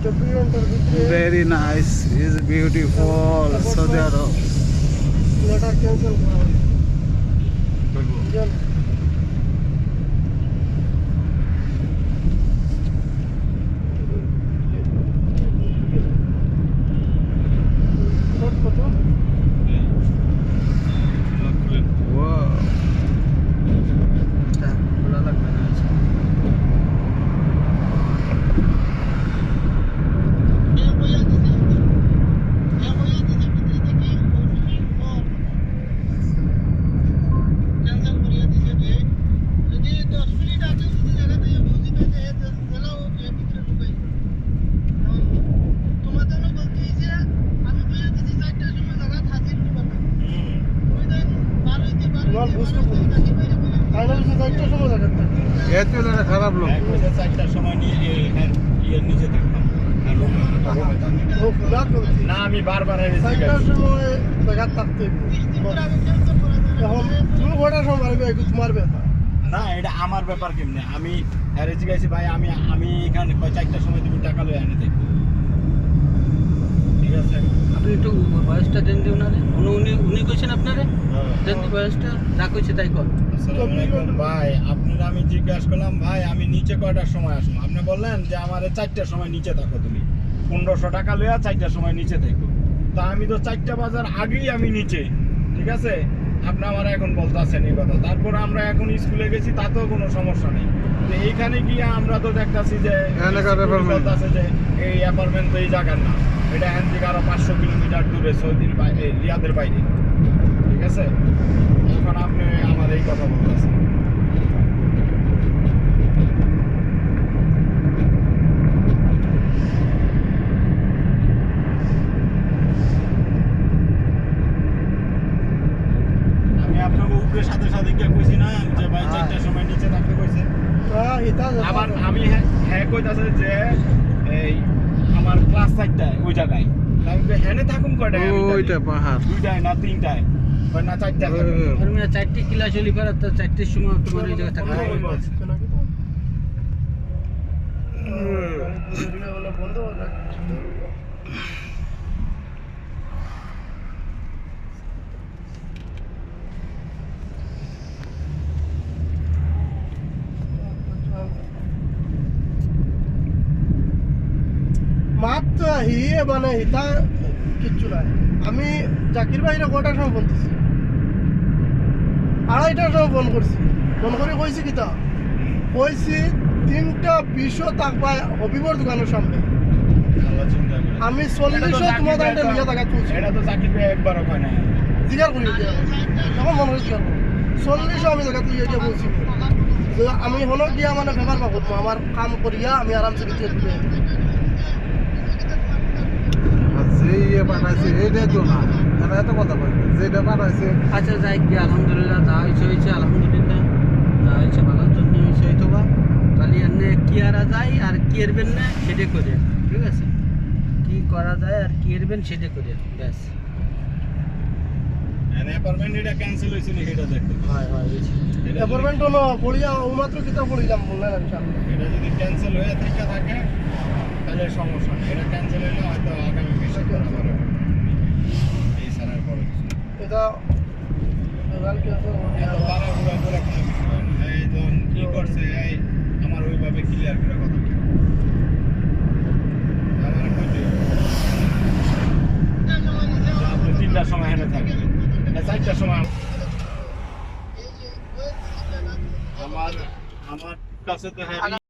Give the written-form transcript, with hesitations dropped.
Very nice. It's beautiful. Saudi Arab. Wow. খারাপ লোক না আমি বারবার না এটা আমার ব্যাপার কেমনে আমি হ্যারে জিজ্ঞাসি ভাই আমি এখানে 4টার সময় তুমি টাকা লয়ে আনি দেখো ঠিক আছে আপনি একটু বয়সটা দেন দিও না রে উনি কইছেন আপনারে দেন দি বয়সটা যা কইছে তাই কর ভাই আপনারা আমি জিজ্ঞাসা করলাম ভাই আমি নিচে কয়টার সময় আসবো আপনি বললেন যে আমারে 4টার সময় নিচে থাকো তুমি 1500 টাকা লইয়া 4টার সময় নিচে থাকো তা আমি তো 4টা বাজার আগেই আমি নিচে ঠিক আছে আপনি আমার এখন বলতেছেন এই কথা তারপর আমরা এখন স্কুলে গেছি তাতেও কোনো সমস্যা নেই তো এইখানে গিয়ে আমরা তো দেখতাছি যে বলতেছে যে এই অ্যাপার্টমেন্ট তো এই জায়গার না এটা এখান থেকে আরো 500 কিলোমিটার দূরে সৌদির বাইরে রিয়াদের বাইরে ঠিক আছে এখন আপনি আমার এই কথা বলতেছেন আমি আপনাকে উপরে সাথে সাথে কি কইছি না যে ভাই 4টার সময় নিচে থাকতে কইছে আবার আমি হ্যাঁ কইতাছে যে এই আমার ক্লাস 4টায় ওই জায়গায় আমি হেনে থাকুম কয়টায় ওইটা পাহাড় 2টায় না 3টায় বা না 4টায় আর আমি 4টি ক্লাস চলি পারে তো 4টির সময় তোমার ওই জায়গা থাকতে মাত্র হিয়ে মানে হিতা কিচ্ছু নাই আমি জাকির ভাইরে কটার সময় বলতেছি 2:30টার সময় ফোন করছি ফোন করে কইছি কিতা কইছি 3:20 থাকবা হবিবর দোকানের সামনে আমি 40 তোমার দাঁড়িয়ে নিয়ে থাকা তুলছি এটা তো জাকির ভাই একবারও কয় না জিগার করি তখন মনে হয়েছিল 40 আমি জায়গা তুই এটা বলছি আমি হলো গিয়া মানে ব্যাপার পাবো আমার কাম করিয়া আমি আরামসে ভিতরে ঢুকে যে পাঠাইছে এইটাই তো না এরা এত কথা বলবে যেটা পাঠাইছে আচ্ছা যাই কি আলহামদুলিল্লাহ যা হয়েছে আলহামদুলিল্লাহ যা হয়েছে ভালোর জন্য হয়েছে হয়তো বা তাহলে এনে কি আরা যায় আর কি এরবেন না সেটা করে ঠিক আছে কি করা যায় আর কি এরবেন সেটা করে ব্যাস এনে অ্যাপার্টমেন্ট এটা ক্যান্সেল হইছে নি এটা দেখতে হয় হয়েছে অ্যাপয়েন্টমেন্ট হলো পড়িয়া মাত্র কিতা পড়িলাম বললেন ইনশাআল্লাহ এটা যদি ক্যান্সেল হয়ে থাকে তাহলে সমস্যা নেই এটা ক্যান্সেল হলে হয়তো আগামী বিষয় করা হবে এই সারার পরে এটা এত তাড়াহুড়া করে কোনো বিষয় না এই জন কি করছে এই আমার ওইভাবে ক্লিয়ার করে কথা বলি আমার কইতে আপনি 3টার সময় এখানে থাকবেন না 4টার সময় আমার কাছে তো হ্যাঁ